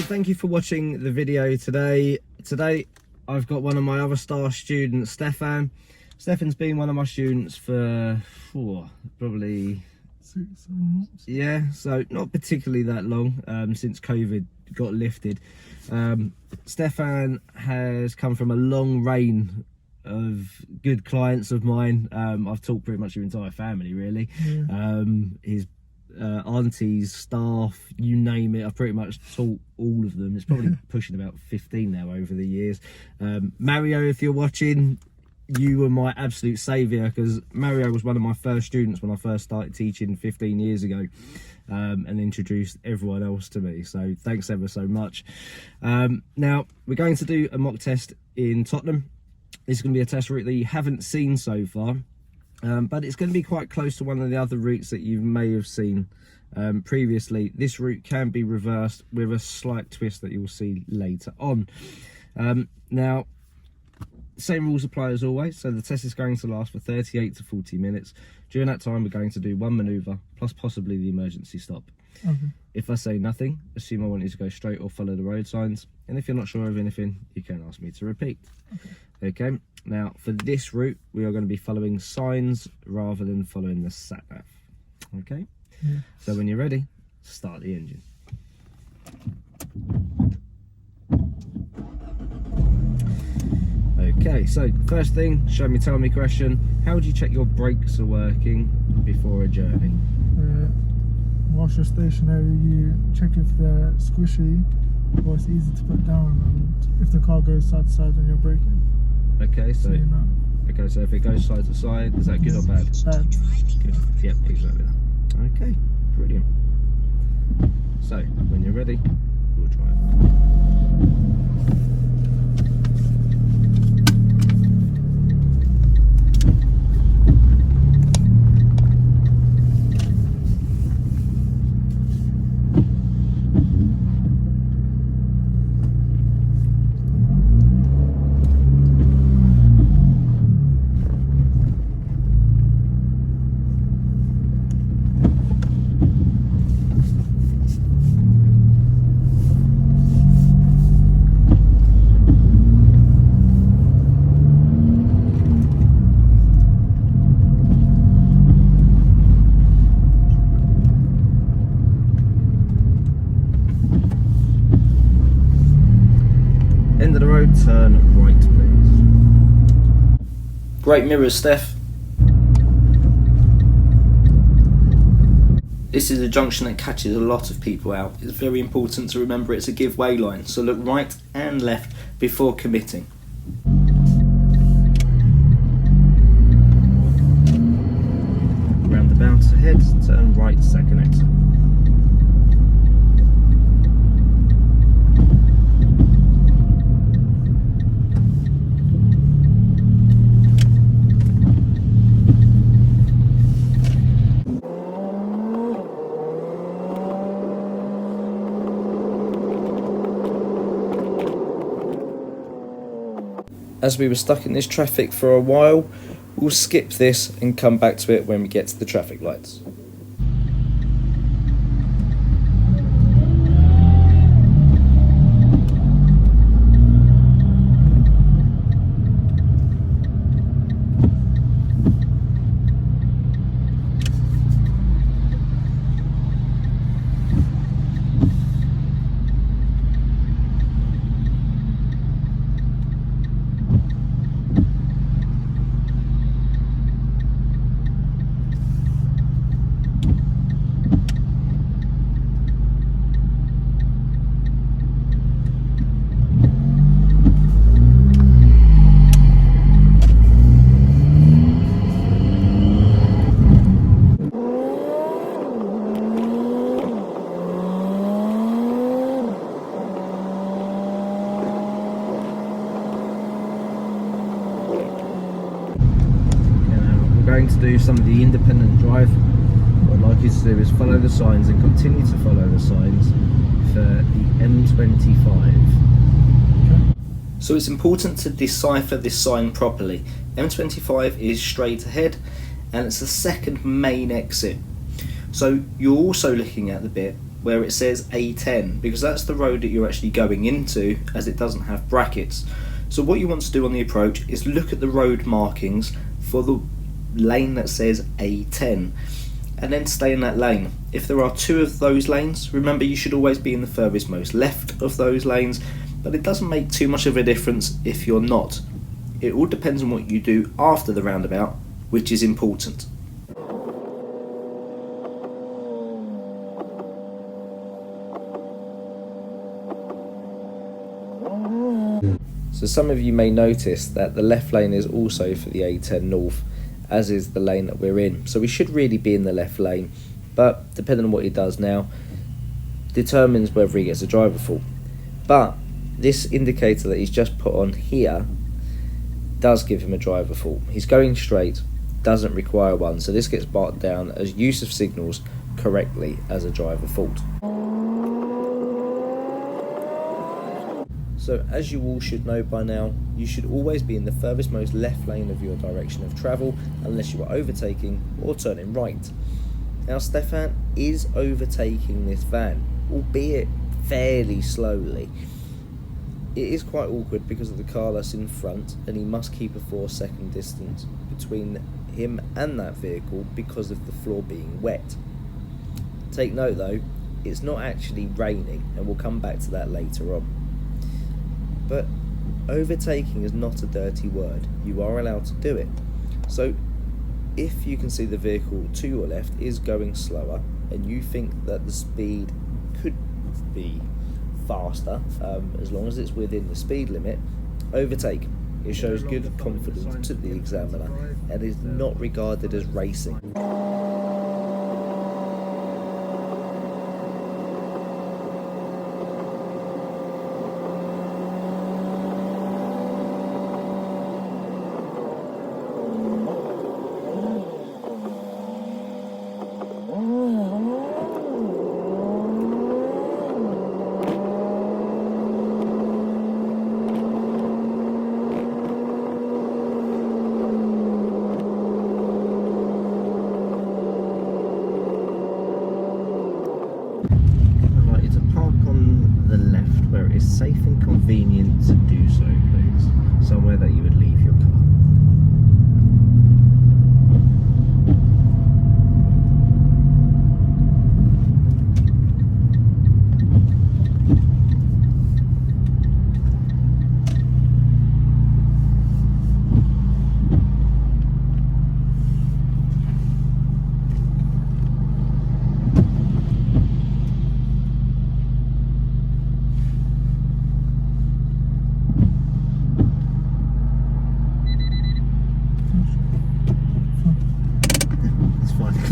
thank you for watching the video today. Today I've got one of my other star students, Stefan. Stefan's been one of my students for probably 6 months. Yeah, so not particularly that long, since COVID got lifted. Stefan has come from a long reign of good clients of mine. I've taught pretty much your entire family, really. Yeah. His aunties, staff, you name it, I've pretty much taught all of them. It's probably pushing about 15 now over the years. Mario, if you're watching, you were my absolute saviour, because Mario was one of my first students when I first started teaching 15 years ago, and introduced everyone else to me, so thanks ever so much. Now we're going to do a mock test in Tottenham. This is going to be a test route that you haven't seen so far, but it's going to be quite close to one of the other routes that you may have seen previously. This route can be reversed with a slight twist that you'll see later on. Now, same rules apply as always, so the test is going to last for 38 to 40 minutes. During that time, we're going to do one manoeuvre plus possibly the emergency stop. Okay. If I say nothing, assume I want you to go straight or follow the road signs, and if you're not sure of anything, you can ask me to repeat. Okay, now for this route we are going to be following signs rather than following the sat nav. Okay, yeah. So when you're ready, start the engine. Okay, so first thing, show me, tell me question. How would you check your brakes are working before a journey? Whilst you're stationary, you check if they're squishy or it's easy to put down, and if the car goes side to side when you're braking. Okay, so you know. Okay, so if it goes side to side, is that good or bad? Bad. Good. Yep, exactly that. Okay, brilliant. So when you're ready, we'll try it. End of the road, turn right, please. Great mirrors, Steph. This is a junction that catches a lot of people out. It's very important to remember it's a give way line, so look right and left before committing. Roundabout ahead, turn right, second exit. As we were stuck in this traffic for a while, we'll skip this and come back to it when we get to the traffic lights. Going to do some of the independent drive. What I'd like you to do is follow the signs and continue to follow the signs for the M25. Okay. So it's important to decipher this sign properly. M25 is straight ahead and it's the second main exit. So you're also looking at the bit where it says A10, because that's the road that you're actually going into, as it doesn't have brackets. So what you want to do on the approach is look at the road markings for the lane that says A10, and then stay in that lane. If there are two of those lanes, remember you should always be in the furthest most left of those lanes, but it doesn't make too much of a difference if you're not. It all depends on what you do after the roundabout, which is important. So some of you may notice that the left lane is also for the A10 North, as is the lane that we're in. So we should really be in the left lane, but depending on what he does now, determines whether he gets a driver fault. But this indicator that he's just put on here does give him a driver fault. He's going straight, doesn't require one, so this gets marked down as use of signals correctly as a driver fault. So as you all should know by now, you should always be in the furthest most left lane of your direction of travel unless you are overtaking or turning right. Now Stefan is overtaking this van, albeit fairly slowly. It is quite awkward because of the car that's in front, and he must keep a 4-second distance between him and that vehicle because of the floor being wet. Take note though, it's not actually raining, and we'll come back to that later on. But overtaking is not a dirty word. You are allowed to do it. So if you can see the vehicle to your left is going slower and you think that the speed could be faster, as long as it's within the speed limit, overtake. It shows good confidence to the examiner and is not regarded as racing. Safe and convenient to do so, please. Somewhere that you would leave your car.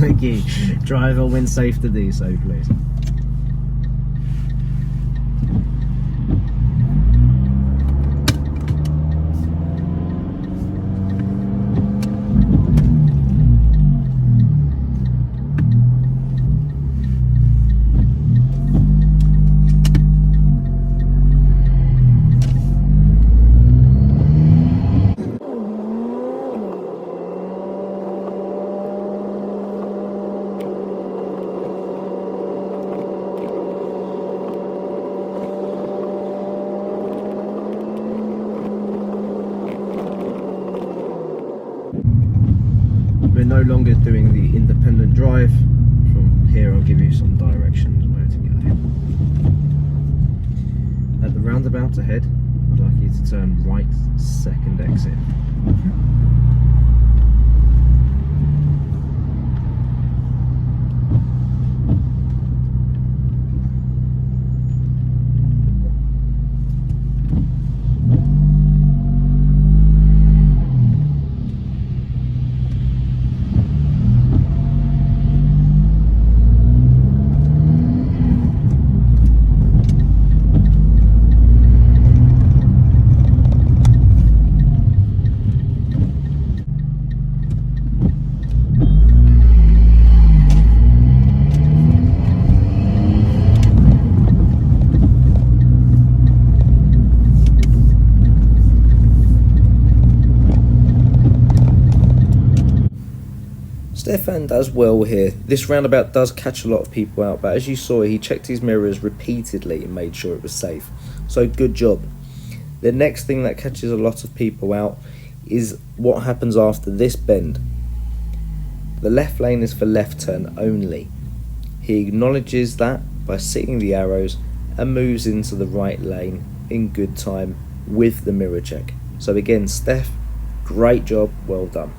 Thank you. Driver, when safe to do so, please. We're no longer doing the independent drive. From here I'll give you some directions where to go. At the roundabout ahead, I'd like you to turn right, second exit. Stefan does well here. This roundabout does catch a lot of people out, but as you saw, he checked his mirrors repeatedly and made sure it was safe. So good job. The next thing that catches a lot of people out is what happens after this bend. The left lane is for left turn only. He acknowledges that by seeing the arrows and moves into the right lane in good time with the mirror check. So again, Steph, great job, well done.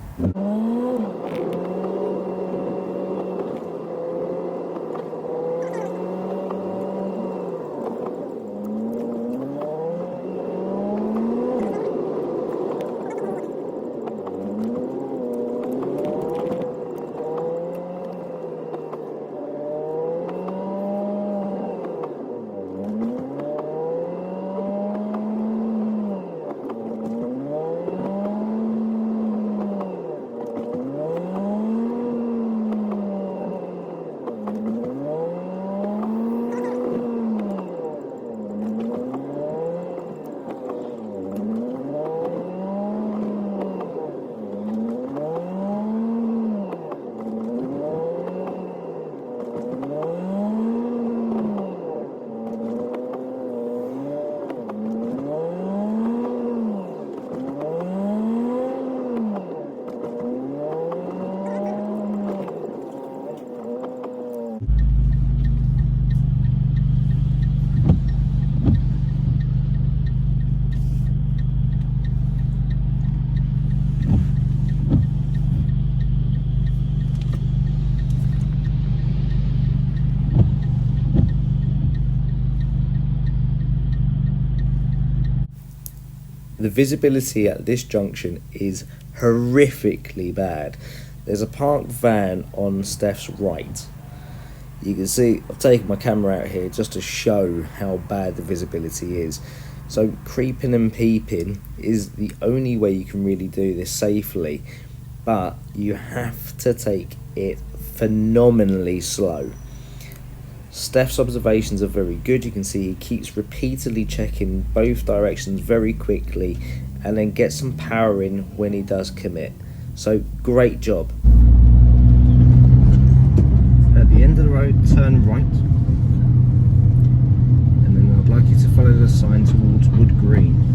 The visibility at this junction is horrifically bad. There's a parked van on Steph's right. You can see I've taken my camera out here just to show how bad the visibility is. So creeping and peeping is the only way you can really do this safely, but you have to take it phenomenally slow. Steph's observations are very good. You can see he keeps repeatedly checking both directions very quickly and then gets some power in when he does commit. So great job. At the end of the road, turn right, and then I'd like you to follow the sign towards Wood Green.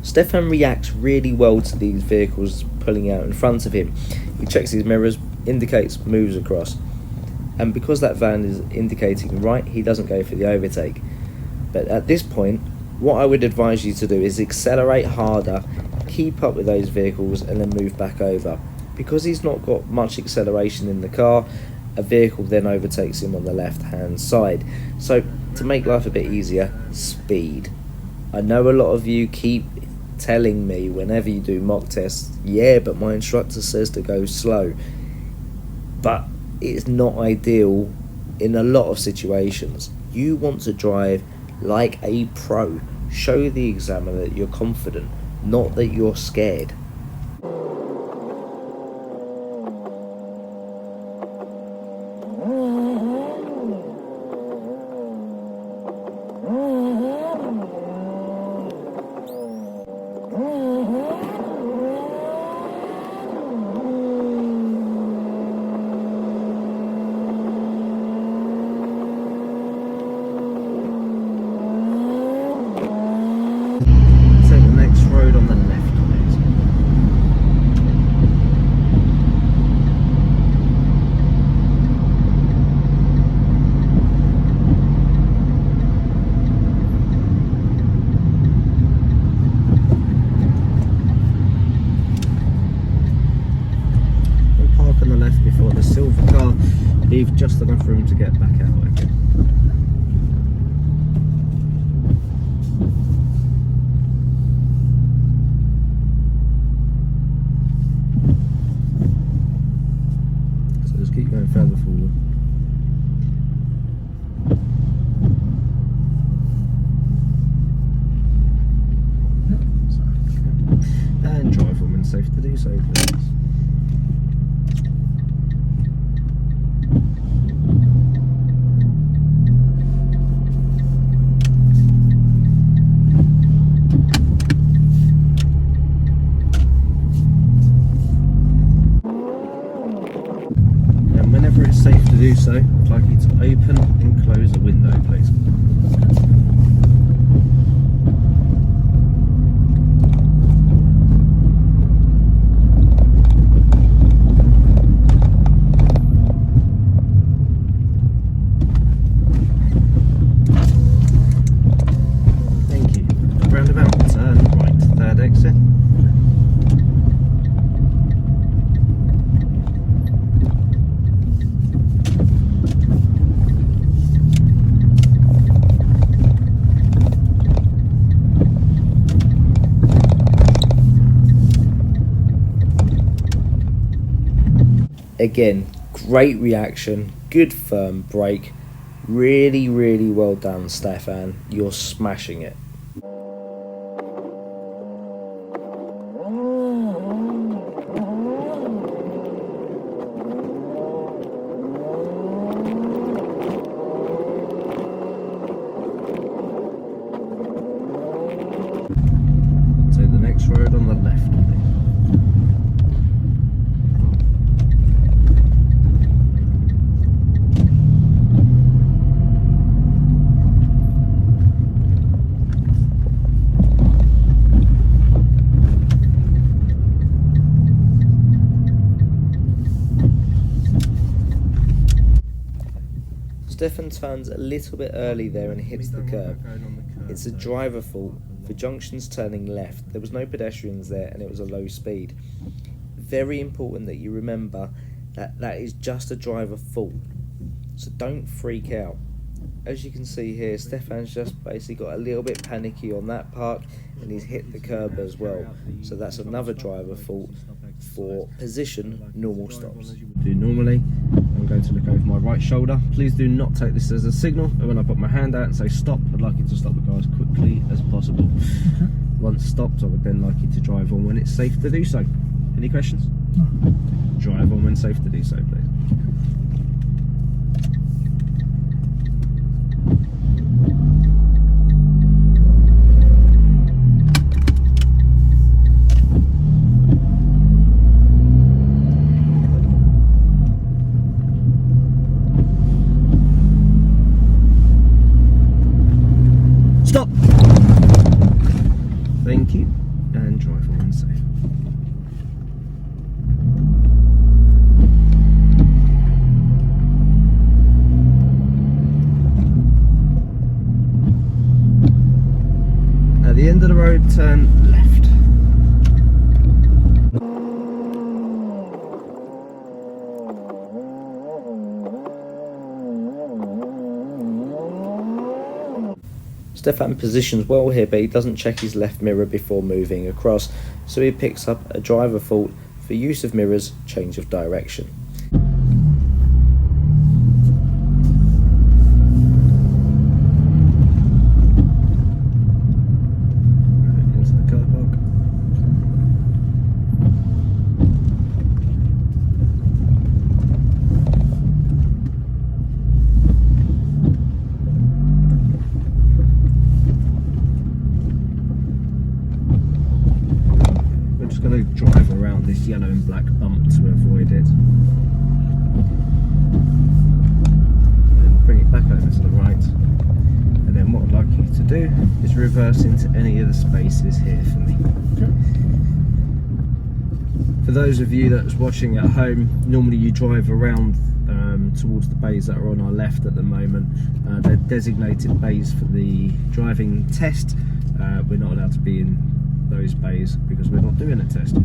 Stefan reacts really well to these vehicles pulling out in front of him. He checks his mirrors, indicates, moves across. And because that van is indicating right, he doesn't go for the overtake. But at this point, what I would advise you to do is accelerate harder, keep up with those vehicles and then move back over. Because he's not got much acceleration in the car, a vehicle then overtakes him on the left hand side. So to make life a bit easier, speed. I know a lot of you keep telling me whenever you do mock tests, yeah, but my instructor says to go slow. But it's not ideal in a lot of situations. You want to drive like a pro. Show the examiner that you're confident, not that you're scared. leave just enough room to get back out again. So just keep going further forward. And drive on when safe to do so, please. And whenever it's safe to do so, I'd like you to open and close the window, please. Again, great reaction, good firm brake, really well done, Stefan, you're smashing it. Take the next road on the left. Stefan turns a little bit early there and hits the curb. It's a driver fault for Junctions turning left. There was no pedestrians there and it was a low speed. Very important that you remember that that is just a driver fault. So don't freak out. As you can see here, Stefan's just basically got a little bit panicky on that park and he's hit the curb as well. So that's another driver fault for position normal stops. Do normally, I'm going to look over my right shoulder. Please do not take this as a signal, and when I put my hand out and say stop, I'd like you to stop the car as quickly as possible. Okay. Once stopped, I would then like you to drive on when it's safe to do so. Any questions? No. Drive on when safe to do so, please. Stop! Thank you, and drive on safe. At the end of the road, turn left. Stefan positions well here, but he doesn't check his left mirror before moving across, so he picks up a driver fault for use of mirrors, change of direction. Into the car park. Going to drive around this yellow and black bump to avoid it. And bring it back over to the right. And then what I'd like you to do is reverse into any of the spaces here for me. Okay. For those of you that's watching at home, normally you drive around towards the bays that are on our left at the moment. They're designated bays for the driving test. We're not allowed to be in those bays because we're not doing a test.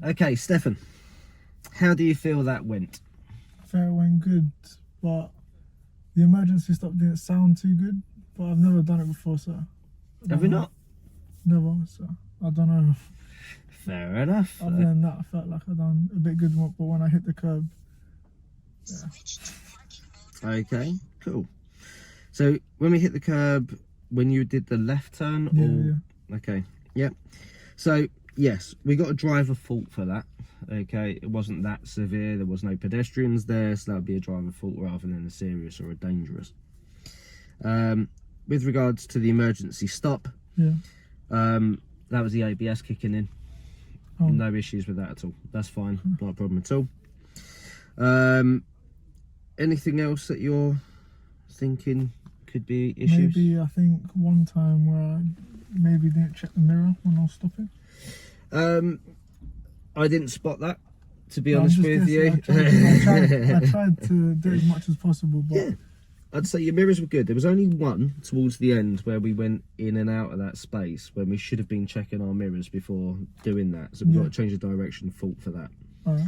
Okay, Stefan, how do you feel that went? I felt it went good, but the emergency stop didn't sound too good. But I've never done it before, so. Have you not? Never, so I don't know. Fair enough. Other than that, I felt like I done a bit good, but when I hit the curb, yeah. Okay, cool. So when we hit the curb, when you did the left turn, Yeah. Okay, yep. So yes, we got a driver fault for that. Okay, it wasn't that severe. There was no pedestrians there, so that would be a driver fault rather than a serious or a dangerous. With regards to the emergency stop, Yeah. that was the ABS kicking in. Oh. No issues with that at all. That's fine, not a problem at all. Anything else that you're thinking could be issues? Maybe, I think one time where I maybe didn't check the mirror when I was stopping. I didn't spot that, to be No, honest with you. I tried to do as much as possible, but Yeah, I'd say your mirrors were good. There was only one towards the end where we went in and out of that space when we should have been checking our mirrors before doing that. So we've got to change the direction fault for that. all right.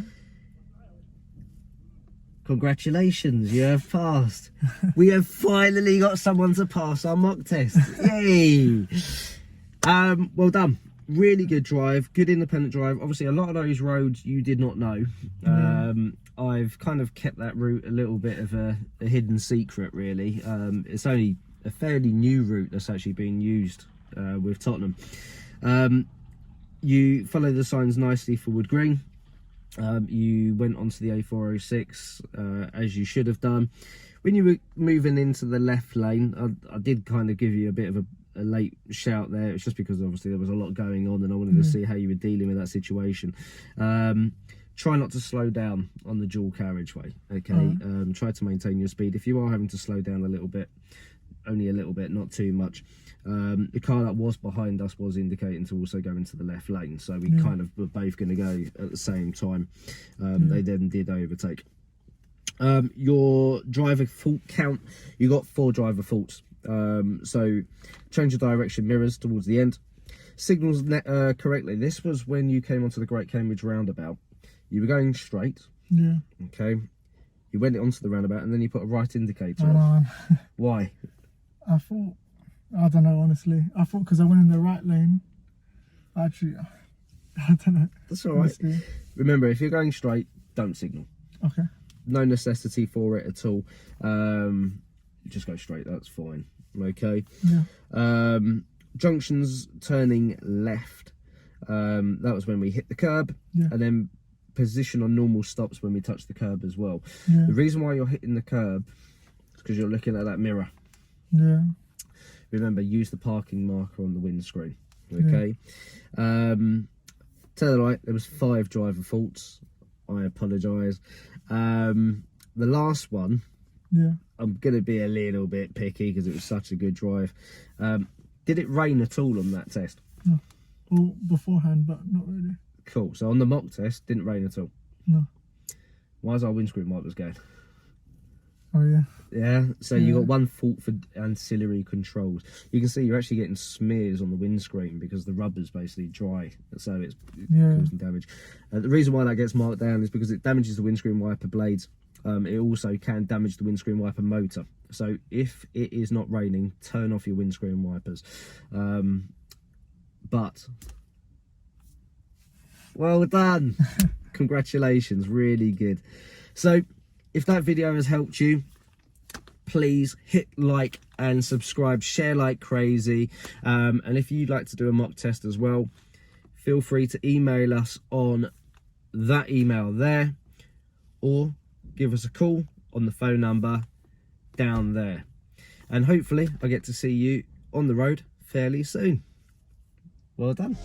Congratulations, you have passed. We have finally got someone to pass our mock test. Yay! Well done. Really good drive, good independent drive. Obviously, a lot of those roads you did not know. I've kind of kept that route a little bit of a hidden secret, really. It's only a fairly new route that's actually being used with Tottenham. You follow the signs nicely for Wood Green. You went onto the A406 as you should have done. When you were moving into the left lane, I did kind of give you a bit of a late shout there. It's just because obviously there was a lot going on and I wanted to see how you were dealing with that situation. Try not to slow down on the dual carriageway, okay? Try to maintain your speed. If you are having to slow down a little bit, only a little bit, not too much. The car that was behind us was indicating to also go into the left lane, so we kind of were both going to go at the same time. They then did overtake. Your driver fault count, you got 4 driver faults. So change your direction mirrors towards the end. Signals correctly. This was when you came onto the Great Cambridge roundabout. You were going straight. Yeah. Okay. You went onto the roundabout and then you put a right indicator on. Why? I thought, I don't know, honestly. I thought because I went in the right lane. Actually, I don't know. That's all right. Honestly. Remember, if you're going straight, don't signal. Okay. No necessity for it at all. Just go straight, that's fine. Okay. Yeah. Junctions turning left. That was when we hit the curb. Yeah. And then position on normal stops when we touch the curb as well. Yeah. The reason why you're hitting the curb is because you're looking at that mirror. Yeah. Remember, use the parking marker on the windscreen. Okay. Yeah. Tell the light, there was 5 driver faults. I apologise. The last one, I'm going to be a little bit picky because it was such a good drive. Did it rain at all on that test? No. Well, beforehand, but not really. Cool. So on the mock test, didn't rain at all? No. Why is our windscreen wipers going? Oh, yeah. Yeah, so you got 1 fault for ancillary controls. You can see you're actually getting smears on the windscreen because the rubber's basically dry, so it's causing damage. The reason why that gets marked down is because it damages the windscreen wiper blades. It also can damage the windscreen wiper motor. So if it is not raining, turn off your windscreen wipers. But well done. Congratulations, really good. So if that video has helped you, please hit like and subscribe, share like crazy. And if you'd like to do a mock test as well, feel free to email us on that email there, or give us a call on the phone number down there. And hopefully I get to see you on the road fairly soon. Well done.